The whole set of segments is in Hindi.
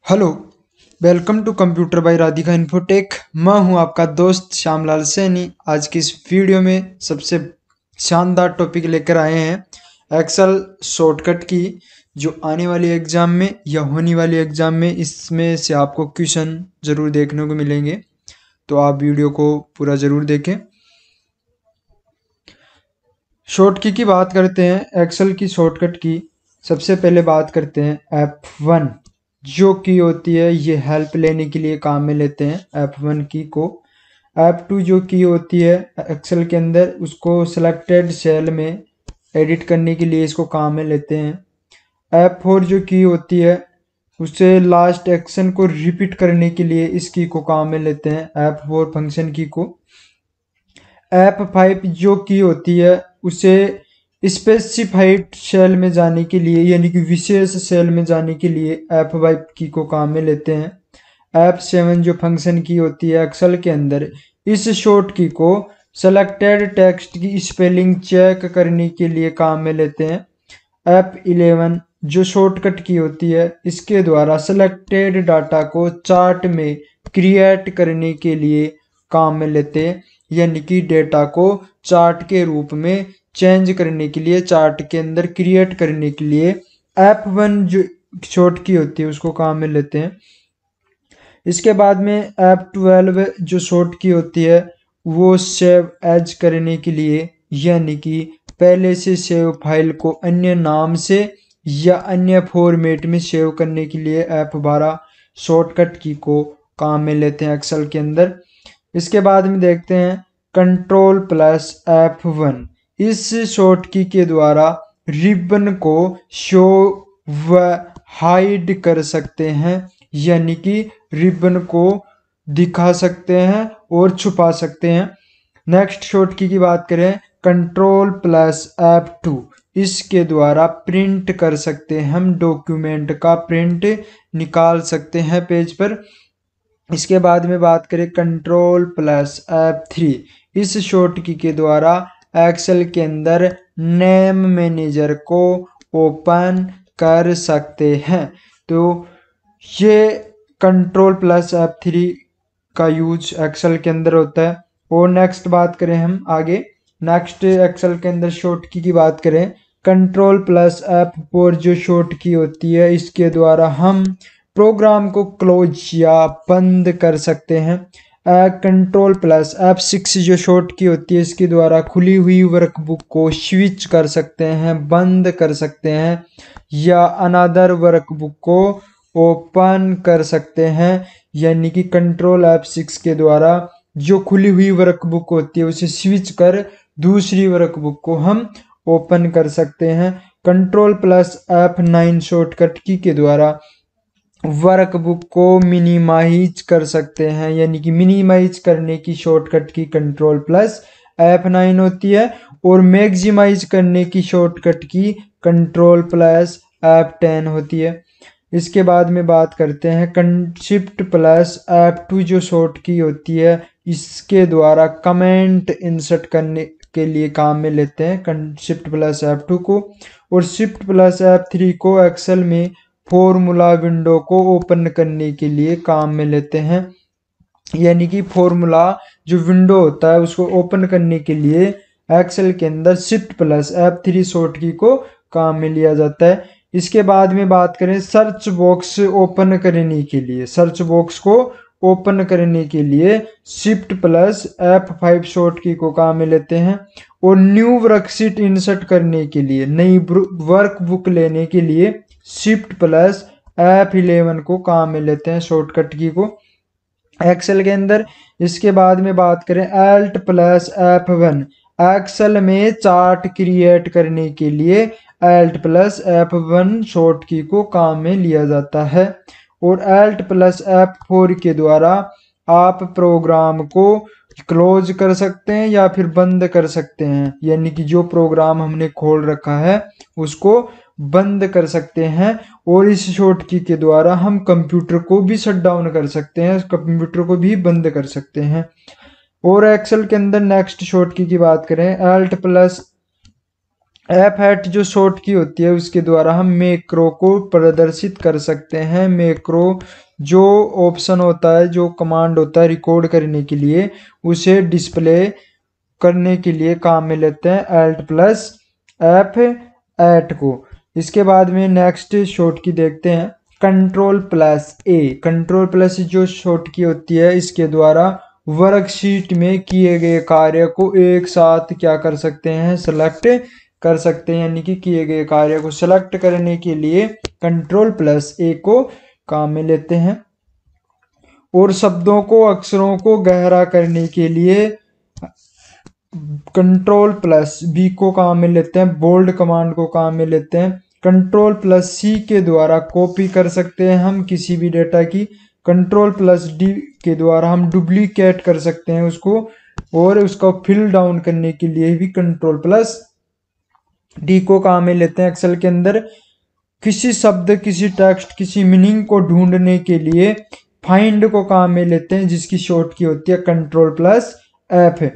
Hello. Welcome to computer by Radhika Infotech. मैं हूं आपका दोस्त श्यामलाल सैनी। आज की इस वीडियो में सबसे शानदार टॉपिक लेकर आए हैं एक्सेल शॉर्टकट की, जो आने वाली एग्जाम में या होने वाली एग्जाम में इसमें से आपको क्वेश्चन ज़रूर देखने को मिलेंगे, तो आप वीडियो को पूरा ज़रूर देखें। शॉर्टकट की बात करते हैं, एक्सेल की शॉर्टकट की। सबसे पहले बात करते हैं F1, जो की होती है ये हेल्प लेने के लिए काम में लेते हैं F1 की को। F2 जो की होती है एक्सेल के अंदर, उसको सिलेक्टेड सेल में एडिट करने के लिए इसको काम में लेते हैं। F4 जो की होती है उसे लास्ट एक्शन को रिपीट करने के लिए इस की को काम में लेते हैं, F4 फंक्शन की को। F5 जो की होती है उसे स्पेसिफाइड सेल में जाने के लिए, यानी कि विशेष सेल में जाने के लिए F5 की को काम में लेते हैं। F7 जो फंक्शन की होती है एक्सेल के अंदर, इस शॉर्ट की को सेलेक्टेड टेक्स्ट की स्पेलिंग चेक करने के लिए काम में लेते हैं। F11 जो शॉर्टकट की होती है, इसके द्वारा सेलेक्टेड डाटा को चार्ट में क्रिएट करने के लिए काम में लेते हैं, यानी कि डेटा को चार्ट के रूप में चेंज करने के लिए, चार्ट के अंदर क्रिएट करने के लिए F1 जो शॉर्ट की होती है उसको काम में लेते हैं। इसके बाद में F12 जो शॉर्ट की होती है वो सेव एज करने के लिए, यानी कि पहले से सेव फाइल को अन्य नाम से या अन्य फॉर्मेट में सेव करने के लिए F12 शॉर्टकट की को काम में लेते हैं एक्सेल के अंदर। इसके बाद में देखते हैं कंट्रोल प्लस F1, इस शॉर्ट की के द्वारा रिबन को शो व हाइड कर सकते हैं, यानी कि रिबन को दिखा सकते हैं और छुपा सकते हैं। नेक्स्ट शॉर्ट की बात करें, कंट्रोल प्लस F2, इसके द्वारा प्रिंट कर सकते हैं, हम डॉक्यूमेंट का प्रिंट निकाल सकते हैं पेज पर। इसके बाद में बात करें कंट्रोल प्लस F3, इस शॉर्ट की के द्वारा एक्सेल के अंदर नेम मैनेजर को ओपन कर सकते हैं। तो ये कंट्रोल प्लस F3 का यूज एक्सेल के अंदर होता है। और नेक्स्ट बात करें हम आगे, नेक्स्ट एक्सेल के अंदर शॉर्ट की बात करें, कंट्रोल प्लस F4 जो शॉर्ट की होती है, इसके द्वारा हम प्रोग्राम को क्लोज या बंद कर सकते हैं। कंट्रोल प्लस F6 जो शॉर्ट की होती है, इसके द्वारा खुली हुई वर्कबुक को स्विच कर सकते हैं, बंद कर सकते हैं, या अनदर वर्कबुक को ओपन कर सकते हैं, यानी कि कंट्रोल F6 के द्वारा जो खुली हुई वर्कबुक होती है उसे स्विच कर दूसरी वर्कबुक को हम ओपन कर सकते हैं। कंट्रोल प्लस F9 शॉर्टकट की के द्वारा वर्कबुक को मिनिमाइज कर सकते हैं, यानी कि मिनिमाइज करने की शॉर्टकट की कंट्रोल प्लस F9 होती है, और मैक्सिमाइज करने की शॉर्टकट की कंट्रोल प्लस F10 होती है। इसके बाद में बात करते हैं शिफ्ट प्लस F2 जो शॉर्ट की होती है, इसके द्वारा कमेंट इंसर्ट करने के लिए काम में लेते हैं शिफ्ट प्लस F2 को। और शिफ्ट प्लस F3 को एक्सेल में फॉर्मूला विंडो को ओपन करने के लिए काम में लेते हैं, यानी कि फॉर्मूला जो विंडो होता है उसको ओपन करने के लिए एक्सेल के अंदर shift plus F3 short key को काम में लिया जाता है। इसके बाद में बात करें सर्च बॉक्स ओपन करने के लिए, सर्च बॉक्स को ओपन करने के लिए shift plus F5 short key को काम में लेते हैं। और न्यू वर्कशीट इंसर्ट करने के लिए, नई वर्कबुक लेने के लिए शिफ्ट प्लस F11 को काम में लेते हैं शॉर्टकट की को एक्सेल के अंदर। इसके बाद में बात करें Alt प्लस F1, एक्सेल में चार्ट क्रिएट करने के लिए Alt plus F1 short key को काम में लिया जाता है। और Alt प्लस F4 के द्वारा आप प्रोग्राम को क्लोज कर सकते हैं या फिर बंद कर सकते हैं, यानी कि जो प्रोग्राम हमने खोल रखा है उसको बंद कर सकते हैं। और इस शॉर्ट की के द्वारा हम कंप्यूटर को भी शट डाउन कर सकते हैं, कंप्यूटर को भी बंद कर सकते हैं। और एक्सेल के अंदर नेक्स्ट शॉर्ट की बात करें, Alt प्लस एफ हैट जो शॉर्ट की होती है उसके द्वारा हम मैक्रो को प्रदर्शित कर सकते हैं। मैक्रो जो ऑप्शन होता है, जो कमांड होता है रिकॉर्ड करने के लिए, उसे डिस्प्ले करने के लिए काम में लेते हैं Alt प्लस एफ एट को। इसके बाद में नेक्स्ट शॉर्ट की देखते हैं कंट्रोल प्लस ए। कंट्रोल प्लस जो शॉर्ट की होती है इसके द्वारा वर्कशीट में किए गए कार्य को एक साथ क्या कर सकते हैं, सेलेक्ट कर सकते हैं। यानी कि किए गए कार्य को सेलेक्ट करने के लिए कंट्रोल प्लस ए को काम में लेते हैं। और शब्दों को, अक्षरों को गहरा करने के लिए कंट्रोल प्लस बी को काम में लेते हैं। बोल्ड कमांड को काम में लेते हैं। कंट्रोल प्लस सी के द्वारा कॉपी कर सकते हैं हम किसी भी डेटा की। कंट्रोल प्लस डी के द्वारा हम डुप्लीकेट कर सकते हैं उसको। और उसका फिल डाउन करने के लिए भी कंट्रोल प्लस डी को काम में लेते हैं। एक्सेल के अंदर किसी शब्द, किसी टेक्स्ट, किसी मीनिंग को ढूंढने के लिए फाइंड को काम में लेते हैं, जिसकी शॉर्ट की होती है कंट्रोल प्लस एफ।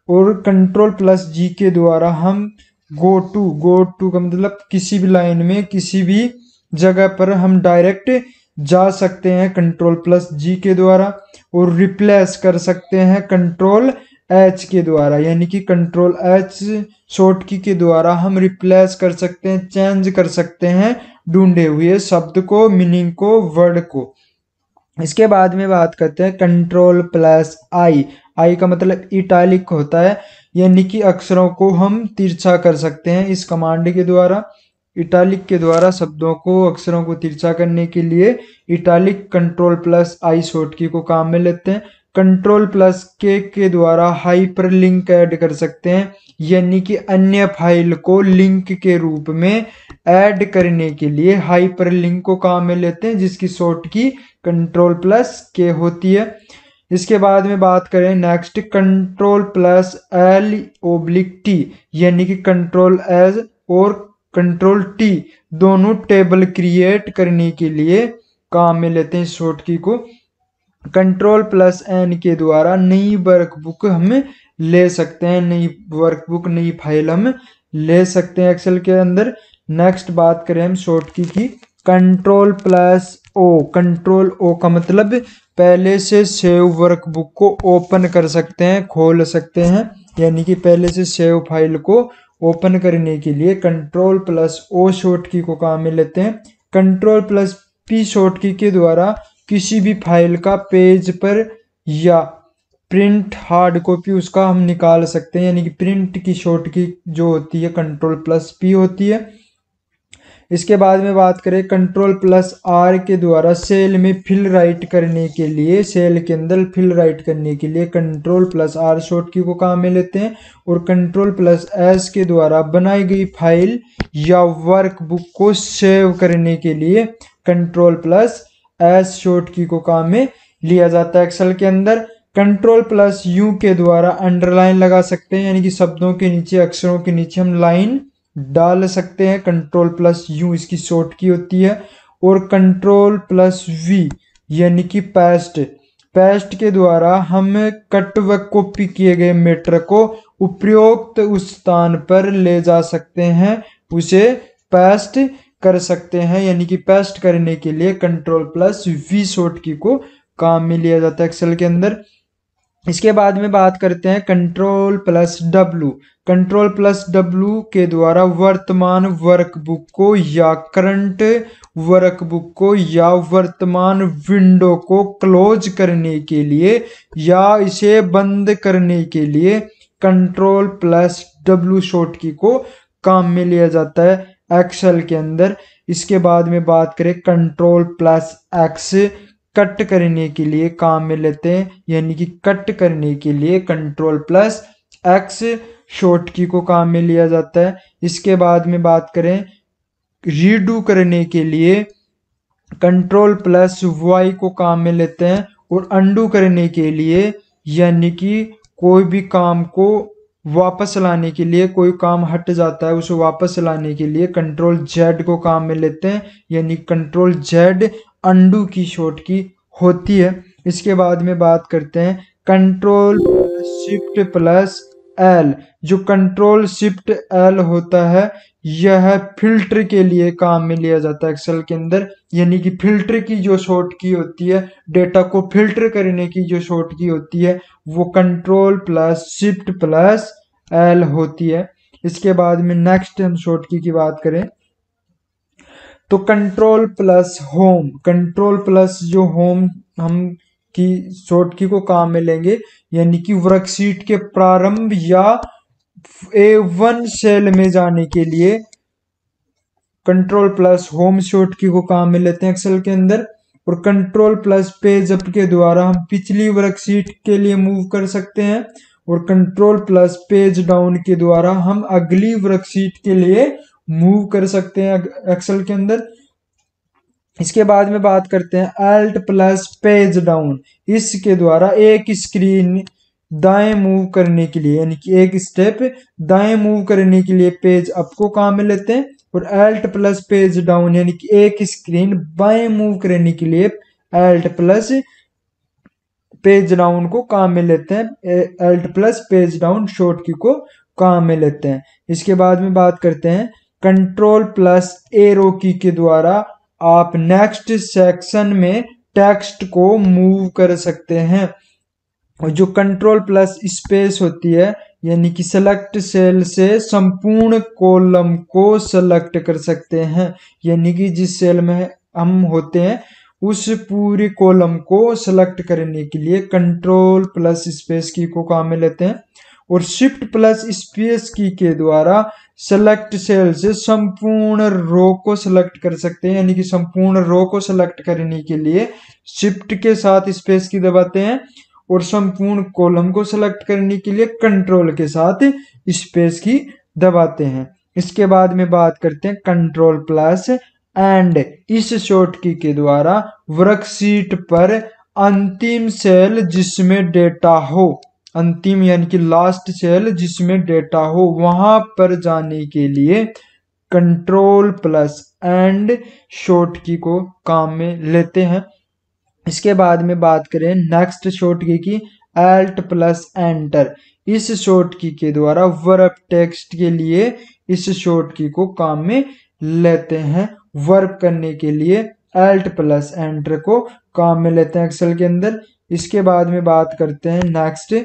और कंट्रोल प्लस जी के द्वारा हम गो टू का मतलब किसी भी लाइन में, किसी भी जगह पर हम डायरेक्ट जा सकते हैं कंट्रोल प्लस जी के द्वारा। और रिप्लेस कर सकते हैं कंट्रोल एच के द्वारा। यानी कि कंट्रोल एच शॉर्ट की के द्वारा हम रिप्लेस कर सकते हैं, चेंज कर सकते हैं ढूंढे हुए शब्द को, मीनिंग को, वर्ड को। इसके बाद में बात करते हैं कंट्रोल प्लस आई। आई का मतलब इटैलिक होता है, यानी कि अक्षरों को हम तिरछा कर सकते हैं इस कमांड के द्वारा। इटैलिक के द्वारा शब्दों को, अक्षरों को तिरछा करने के लिए इटैलिक कंट्रोल प्लस आई शॉर्ट की को काम में लेते हैं। कंट्रोल प्लस के द्वारा हाइपर लिंक ऐड कर सकते हैं, यानी कि अन्य फाइल को लिंक के रूप में ऐड करने के लिए हाइपर लिंक को काम में लेते हैं, जिसकी शॉर्ट की कंट्रोल प्लस के होती है। इसके बाद में बात करें next control plus L oblique T, यानी कि कंट्रोल एज और कंट्रोल टी दोनों टेबल क्रिएट करने के लिए काम में लेते हैं शॉर्ट की को। कंट्रोल प्लस एन के द्वारा नई वर्कबुक हम ले सकते हैं, नई वर्कबुक, नई फाइल हम ले सकते हैं एक्सेल के अंदर। नेक्स्ट बात करें हम short key control plus O. Control O का मतलब पहले से सेव वर्कबुक को ओपन कर सकते हैं, खोल सकते हैं। यानी कि पहले से सेव फाइल को ओपन करने के लिए कंट्रोल प्लस ओ शॉर्ट की को काम में लेते हैं। कंट्रोल प्लस पी शॉर्ट की के द्वारा किसी भी फाइल का पेज पर या प्रिंट हार्ड कॉपी उसका हम निकाल सकते हैं। यानी कि प्रिंट की शॉर्ट की जो होती है कंट्रोल प्लस पी होती है। इसके बाद में बात करें कंट्रोल प्लस आर के द्वारा सेल में फिल राइट करने के लिए, सेल के अंदर फिल राइट करने के लिए control plus are short key को काम में लेते हैं। और कंट्रोल प्लस एस के द्वारा बनाई गई फाइल या वर्कबुक को सेव करने के लिए control plus S short key को काम में लिया जाता है एक्सेल के अंदर। कंट्रोल प्लस यू के द्वारा अंडरलाइन लगा सकते हैं, यानी कि शब्दों के नीचे, अक्षरों के नीचे हम लाइन डाल सकते हैं। कंट्रोल प्लस यू इसकी शॉर्ट की होती है। और कंट्रोल प्लस वी यानी कि पेस्ट, पेस्ट के द्वारा हम कट व कॉपी किए गए मैटर को उपयुक्त उस स्थान पर ले जा सकते हैं, उसे पेस्ट कर सकते हैं। यानी कि पेस्ट करने के लिए control plus we short key को काम में लिया जाता है एक्सेल के अंदर। इसके बाद में बात करते हैं control plus W. Control plus W के द्वारा वर्तमान वर्कबुक को या करंट वर्कबुक को या वर्तमान विंडो को क्लोज करने के लिए या इसे बंद करने के लिए control plus W short key को काम में लिया जाता है एक्सेल के अंदर। इसके बाद में बात करें कंट्रोल प्लस एक्स कट करने के लिए काम में लेते हैं, यानी कि कट करने के लिए control plus x short key को काम में लिया जाता है। इसके बाद में बात करें रीडू करने के लिए कंट्रोल प्लस वाई को काम में लेते हैं। और अंडू करने के लिए, यानी कि कोई भी काम को वापस लाने के लिए, कोई काम हट जाता है उसे वापस लाने के लिए कंट्रोल जेड को काम में लेते हैं, यानी कंट्रोल जेड अंडू की शॉर्ट की होती है। इसके बाद में बात करते हैं कंट्रोल शिफ्ट प्लस एल, जो कंट्रोल शिफ्ट एल होता है यह फिल्टर के लिए काम में लिया जाता है एक्सेल के अंदर। यानी कि फिल्टर की जो शॉर्ट की होती है, डेटा को फिल्टर करने की जो शॉर्ट की होती है वो control plus shift plus L होती है। इसके बाद में नेक्स्ट हम शॉर्ट की बात करें तो control plus home, control plus जो होम हम की शॉर्ट की को काम में लेंगे, यानी कि वर्कशीट के प्रारंभ या A1 सेल में जाने के लिए control plus home short key को काम में लेते हैं एक्सेल के अंदर। और कंट्रोल प्लस पेज अप के द्वारा हम पिछली वर्कशीट के लिए मूव कर सकते हैं, और कंट्रोल प्लस पेज डाउन के द्वारा हम अगली वर्कशीट के लिए मूव कर सकते हैं एक्सेल के अंदर। इसके बाद में बात करते हैं अल्ट प्लस पेज डाउन, इसके द्वारा एक स्क्रीन दाएं मूव करने के लिए, यानी कि एक स्टेप दाएं मूव करने के लिए पेज अप को काम में लेते हैं, और अल्ट प्लस पेज डाउन यानी कि एक स्क्रीन बाएं मूव करने के लिए अल्ट प्लस पेज डाउन को काम में लेते हैं, alt plus page down short key को काम में लेते हैं। इसके बाद में बात करते हैं कंट्रोल प्लस एरो की के द्वारा आप नेक्स्ट सेक्शन में टेक्स्ट को मूव कर सकते हैं। और जो कंट्रोल प्लस स्पेस होती है, यानी कि सेलेक्ट सेल से संपूर्ण कॉलम को सेलेक्ट कर सकते हैं, यानी कि जिस सेल में हम होते हैं उस पूरे कॉलम को सेलेक्ट करने के लिए कंट्रोल प्लस स्पेस की को काम में लेते हैं। और शिफ्ट प्लस स्पेस की के द्वारा सेलेक्ट सेल से संपूर्ण रो को सेलेक्ट कर सकते हैं, यानी कि संपूर्ण रो को सेलेक्ट करने के लिए शिफ्ट के साथ स्पेस की दबाते हैं, और संपूर्ण कॉलम को सेलेक्ट करने के लिए कंट्रोल के साथ स्पेस की दबाते हैं। इसके बाद में बात करते हैं कंट्रोल प्लस एंड, इस शॉर्ट की के द्वारा वर्कशीट पर अंतिम सेल जिसमें डेटा हो, अंतिम यानी कि लास्ट सेल जिसमें डेटा हो वहां पर जाने के लिए control plus and short key को काम में लेते हैं। इसके बाद में बात करें नेक्स्ट शॉर्ट की अल्ट प्लस एंटर, इस शॉर्ट की के द्वारा वर्ब टेक्स्ट के लिए इस शॉर्ट की को काम में लेते हैं। वर्ब करने के लिए अल्ट प्लस एंटर को काम में लेते हैं एक्सेल के अंदर। इसके बाद में बात करते हैं नेक्स्ट,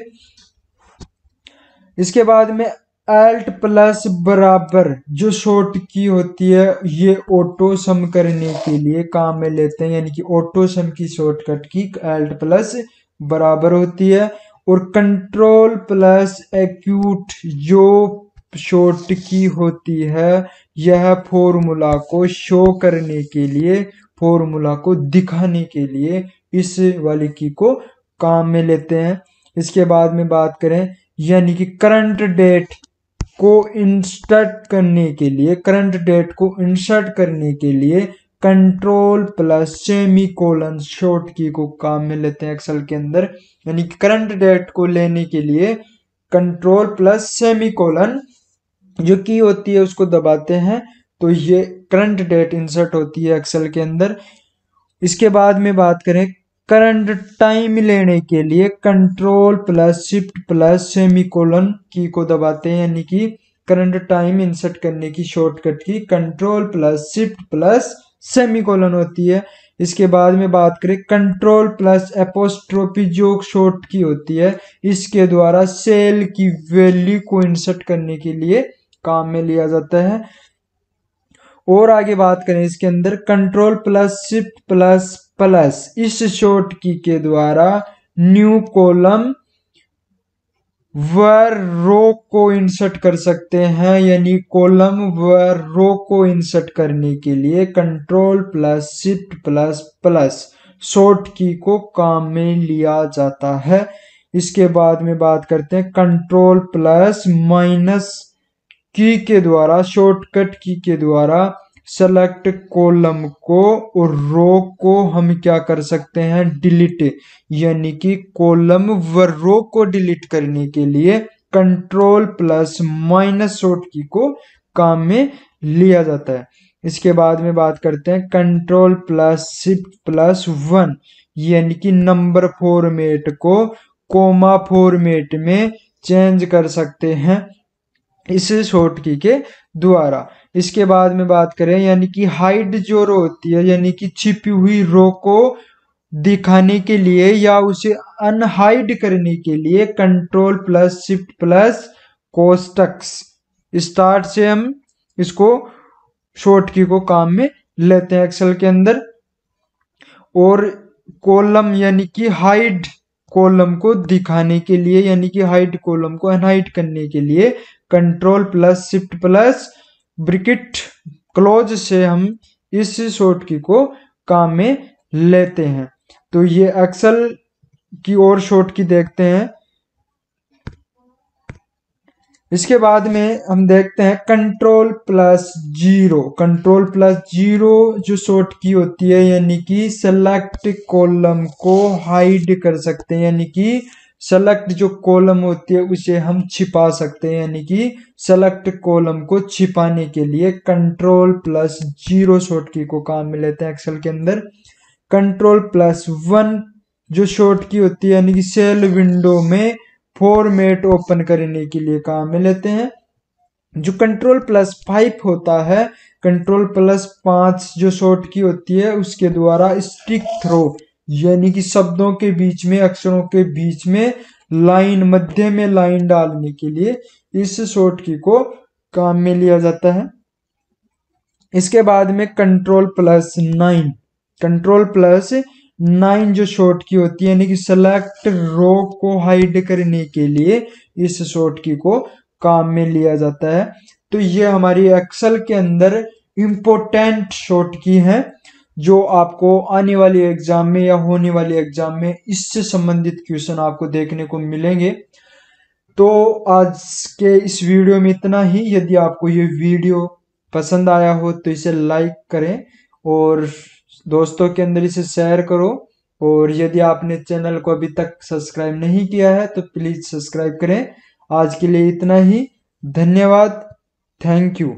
इसके बाद में अल्ट प्लस बराबर जो शॉर्ट की होती है ये ऑटो सम करने के लिए काम में लेते हैं, यानी कि ऑटो सम की शॉर्टकट की अल्ट प्लस बराबर होती है। और कंट्रोल प्लस एक्यूट जो शॉर्ट की होती है यह फॉर्मूला को शो करने के लिए, फॉर्मूला को दिखाने के लिए इस वाली की को काम में लेते हैं। इसके बाद में बात करें यानी कि करंट डेट को इंसर्ट करने के लिए, करंट डेट को इंसर्ट करने के लिए control plus semi colon short key को काम में लेते हैं एक्सेल के अंदर, यानी कि करंट डेट को लेने के लिए कंट्रोल प्लस सेमी कोलन जो की होती है उसको दबाते हैं, तो ये करंट डेट इंसर्ट होती है एक्सेल के अंदर। इसके बाद में बात करें करंट टाइम लेने के लिए control plus shift plus semicolon की को दबाते हैं, यानी कि करंट टाइम इंसर्ट करने की शॉर्टकट की control plus shift plus semicolon होती है। इसके बाद में बात करें कंट्रोल प्लस एपोस्ट्रोफी जो शॉर्ट की होती है, इसके द्वारा सेल की वैल्यू को इंसर्ट करने के लिए काम में लिया जाता है। और आगे बात करें इसके अंदर control plus shift plus plus इस शॉर्ट की के द्वारा न्यू कॉलम व रो को इंसर्ट कर सकते हैं, यानी कॉलम व रो को इंसर्ट करने के लिए control plus shift plus plus short key को काम में लिया जाता है। इसके बाद में बात करते हैं कंट्रोल प्लस माइनस की के द्वारा, शॉर्टकट की के द्वारा सेलेक्ट कॉलम को और रो को हम क्या कर सकते हैं डिलीट, यानी कि कॉलम व रो को डिलीट करने के लिए control plus minus short key को काम में लिया जाता है। इसके बाद में बात करते हैं कंट्रोल प्लस शिफ्ट प्लस 1, यानी कि नंबर फॉर्मेट को कोमा फॉर्मेट में चेंज कर सकते हैं इस शॉर्ट की के द्वारा। इसके बाद में बात करें यानी कि हाइड जो रो होती है यानी कि छिपी हुई रो को दिखाने के लिए या उसे अनहाइड करने के लिए कंट्रोल प्लस शिफ्ट प्लस कोष्टक्स स्टार्ट से हम इसको शॉर्ट की को काम में लेते हैं एक्सेल के अंदर। और कॉलम यानी कि हाइड कॉलम को दिखाने के लिए यानी कि हाइड कॉलम को अनहाइड करने के लिए control plus shift plus bracket close से हम इस शॉर्ट की को काम में लेते हैं। तो ये एक्सेल की और शॉर्ट की देखते हैं। इसके बाद में हम देखते हैं control plus zero. Control plus zero जो शॉर्ट की होती है यानी कि सेलेक्ट कॉलम को हाइड कर सकते हैं यानी कि सेलेक्ट जो कॉलम होती है उसे हम छिपा सकते हैं यानी कि सेलेक्ट कॉलम को छिपाने के लिए control plus zero short key को काम में लेते हैं एक्सेल के अंदर। कंट्रोल प्लस वन जो शॉर्ट की होती है यानी कि सेल विंडो में फॉर्मेट ओपन करने के लिए काम में लेते हैं। जो कंट्रोल प्लस 5 होता है, कंट्रोल प्लस 5 जो शॉर्ट की होती है उसके द्वारा स्टिक थ्रो यानी कि शब्दों के बीच में अक्षरों के बीच में लाइन मध्य में लाइन डालने के लिए इस शॉर्ट की को काम में लिया जाता है। इसके बाद में कंट्रोल प्लस 9 कंट्रोल प्लस 9 जो शॉर्ट की होती है यानी कि सेलेक्ट रो को हाइड करने के लिए इस शॉर्ट की को काम में लिया जाता है। तो ये हमारी एक्सेल के अंदर इंपॉर्टेंट शॉर्ट की है जो आपको आने वाले एग्जाम में या होने वाले एग्जाम में इससे संबंधित क्वेश्चन आपको देखने को मिलेंगे। तो आज के इस वीडियो में इतना ही। यदि आपको ये वीडियो पसंद आया हो तो इसे लाइक करें और दोस्तों के अंदर इसे शेयर करो। और यदि आपने चैनल को अभी तक सब्सक्राइब नहीं किया है तो प्लीज सब्सक्राइब करें। आज के लिए इतना ही। धन्यवाद। Thank you.